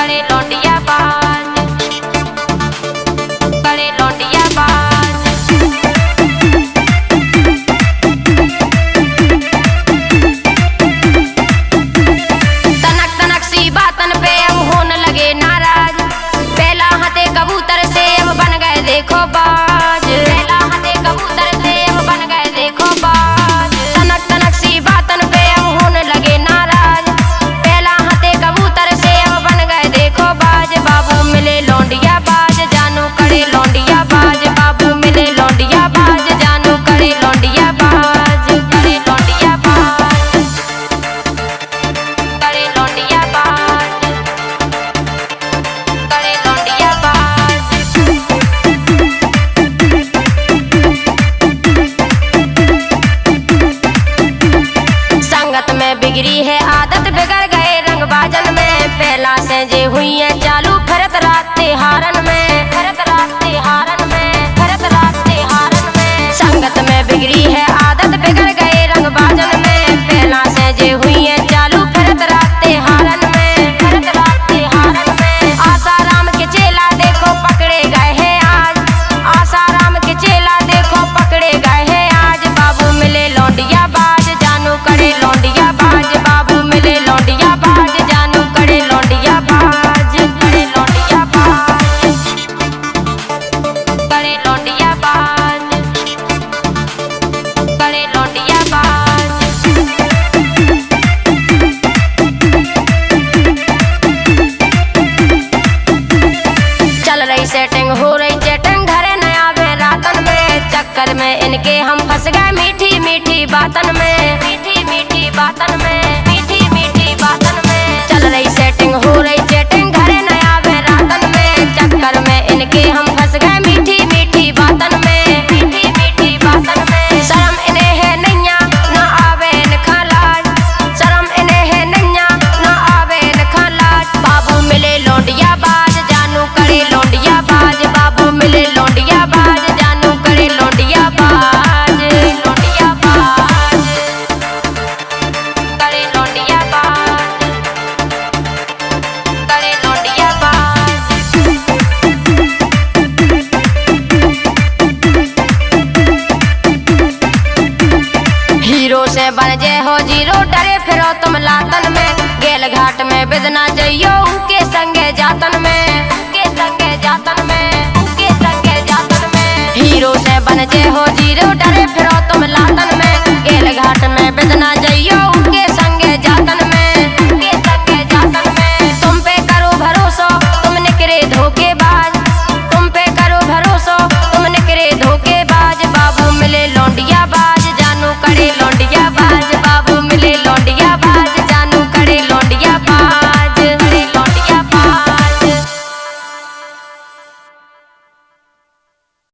करे लौंडिया बाज, करे लौंडिया बाज। तनक तनक सी बातन पे अब होने लगे नाराज, पहला हाथे कबूतर से अब बन गए देखो बाज, पहला हाथे कबूतर से अब बन गए देखो बाज। तनक तनक सी बातन पे अब होने लगे नाराज, पहला हाथे कबूतर से अब बन गए देखो बाज। बाबू मिले लौंडिया बाज, जानू करे लौंडिया बाज, बाबू मिले लौंडिया बाज, जानू करे लौंडिया बाज, करे लौंडिया बाज, करे लौंडिया बाज, करे लौंडिया बाज। संगत में बिगड़ी है आदत, बिगड़ गए रंग बाजन में, पहला से जे हुई है चालू फरत रात हारन में, फरत रात हारन में, फरत रात हारन में। संगत में बिगड़ी है आदत, बिगड़ गए रंग बाजन में, पहला से जे हुई है चालू फरत रात हारन में, फरत रात हारन में। आसाराम के चेला देखो पकड़े गए हैं आज, आसाराम के चेला देखो पकड़े गए हैं आज। बाबू मिले लौंडिया बाज, जानू करे लौंडिया बाज, बाबू मिले लौंडिया बाज, जानू करे लौंडिया बाज, करे लौंडिया बाज, करे लौंडिया बाज, करे लौंडिया बाज। चल रही सेटिंग हो रही चैटिंग, घरे न आवे रातन में, चक्कर में इनके हम फंस गए मीठी मीठी बातन में, मीठी मीठी बातन में, मीठी मीठी बातन में। चल रही सेटिंग हो रही चैटिंग, घरे न आवे रातन में, चक्कर में इनके हम फंस गए मीठी मीठी बातन में, मीठी मीठी बातन में। शर्म इन्हें है नैया न आवे इनका लाज, शर्म इन्हें है नैया न आवे इनका लाज। बाबू मिले लौंडिया बाज, जानू करे लौंडिया बाज, बाबू मिले लौंडिया बाज, जानू करे लौंडिया बाज, लौंडिया बाज, करे लौंडिया बाज, करे लौंडिया बाज। हीरो से बन जे हो जीरो, डरे फिरो तुम लातन में, गेल घाट में बिदना जइयो उनके संगे जातन में, उनके संगे जातन में, उनके संगे जातन में। हीरो से बन जे हो जीरो, डरे फिरो तुम लातन में, गेल घाट में बिदना जइयो उनके संगे जातन में, उनके संगे जातन में। तुम पे करो भरोसा तुम निकरे धोखेबाज, तुम पे करो भरोसा तुम निकरे धोखेबाज। बाबू मिले लौंडिया